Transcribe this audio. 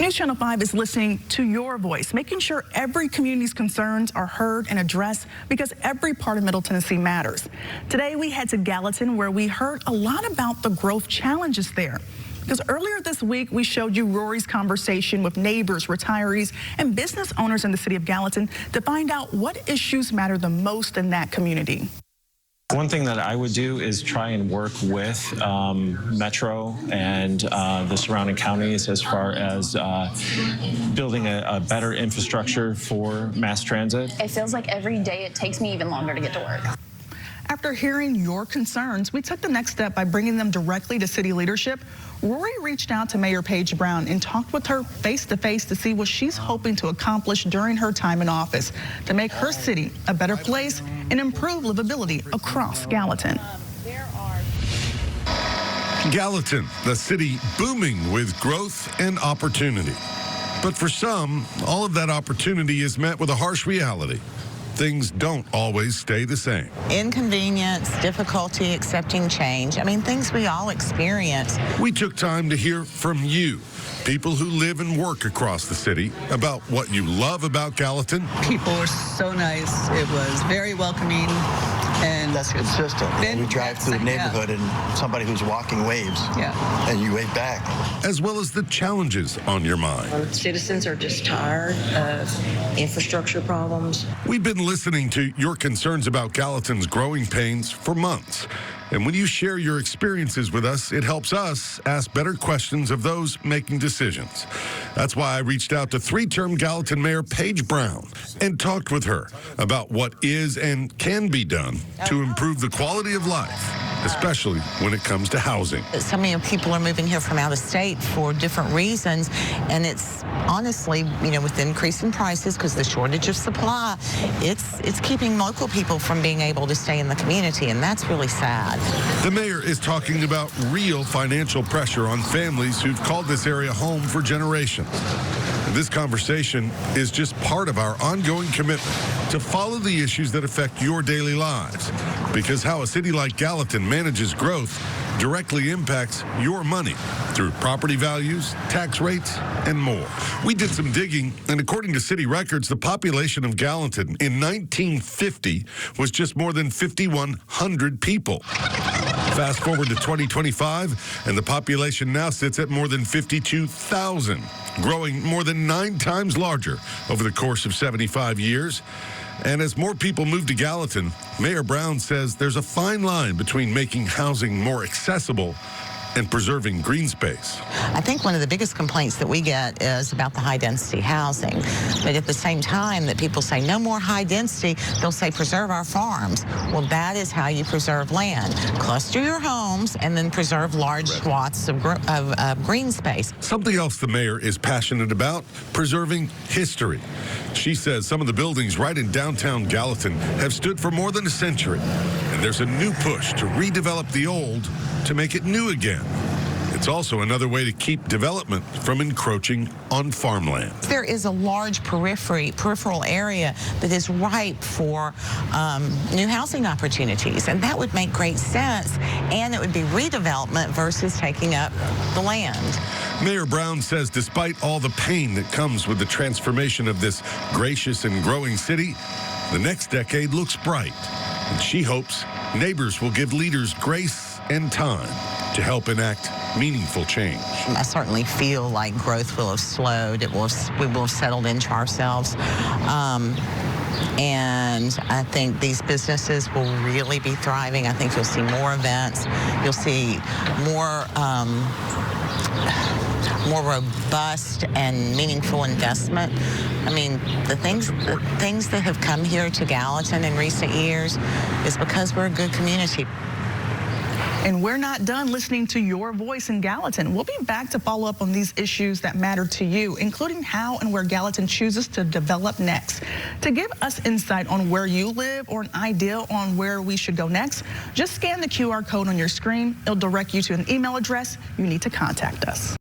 News Channel 5 is listening to your voice, making sure every community's concerns are heard and addressed because every part of Middle Tennessee matters. Today, we head to Gallatin, where we heard a lot about the growth challenges there. Because earlier this week, we showed you Rory's conversation with neighbors, retirees, and business owners in the city of Gallatin to find out what issues matter the most in that community. One thing that I would do is try and work with Metro and the surrounding counties as far as building a better infrastructure for mass transit. It feels like every day it takes me even longer to get to work. After hearing your concerns, we took the next step by bringing them directly to city leadership. Rory reached out to Mayor Paige Brown and talked with her face-to-face to see what she's hoping to accomplish during her time in office to make her city a better place and improve livability across Gallatin. Gallatin, the city booming with growth and opportunity. But for some, all of that opportunity is met with a harsh reality. Things don't always stay the same. Inconvenience, difficulty accepting change. I mean, things we all experience. We took time to hear from you, people who live and work across the city, about what you love about Gallatin. People were so nice. It was very welcoming. And that's consistent. We drive through the neighborhood and somebody who's walking waves, and you wave back. As well as the challenges on your mind. Citizens are just tired of infrastructure problems. We've been listening to your concerns about Gallatin's growing pains for months. And when you share your experiences with us, it helps us ask better questions of those making decisions. That's why I reached out to three-term Gallatin Mayor Paige Brown and talked with her about what is and can be done to improve the quality of life, especially when it comes to housing. So many people are moving here from out of state for different reasons, and it's honestly, with the increase in prices because the shortage of supply, it's keeping local people from being able to stay in the community, and that's really sad. The mayor is talking about real financial pressure on families who've called this area home for generations. And this conversation is just part of our ongoing commitment to follow the issues that affect your daily lives. Because how a city like Gallatin manages growth directly impacts your money through property values, tax rates, and more. We did some digging, and according to city records, the population of Gallatin in 1950 was just more than 5,100 people. Fast forward to 2025, and the population now sits at more than 52,000, growing more than 9 times larger over the course of 75 years. And as more people move to Gallatin, Mayor Brown says there's a fine line between making housing more accessible and preserving green space. I think one of the biggest complaints that we get is about the high-density housing. But at the same time that people say no more high density, they'll say preserve our farms. Well, that is how you preserve land. Cluster your homes and then preserve large swaths of green space. Something else the mayor is passionate about, preserving history. She says some of the buildings right in downtown Gallatin have stood for more than a century. And there's a new push to redevelop the old to make it new again. It's also another way to keep development from encroaching on farmland. There is a large peripheral area that is ripe for new housing opportunities, and that would make great sense, and it would be redevelopment versus taking up the land. Mayor Brown says despite all the pain that comes with the transformation of this gracious and growing city, the next decade looks bright, and she hopes neighbors will give leaders grace and time to help enact meaningful change. I certainly feel like growth will have slowed. We will have settled into ourselves. And I think these businesses will really be thriving. I think you'll see more events. You'll see more robust and meaningful investment. I mean, the things that have come here to Gallatin in recent years is because we're a good community. And we're not done listening to your voice in Gallatin. We'll be back to follow up on these issues that matter to you, including how and where Gallatin chooses to develop next. To give us insight on where you live or an idea on where we should go next, just scan the QR code on your screen. It'll direct you to an email address you need to contact us.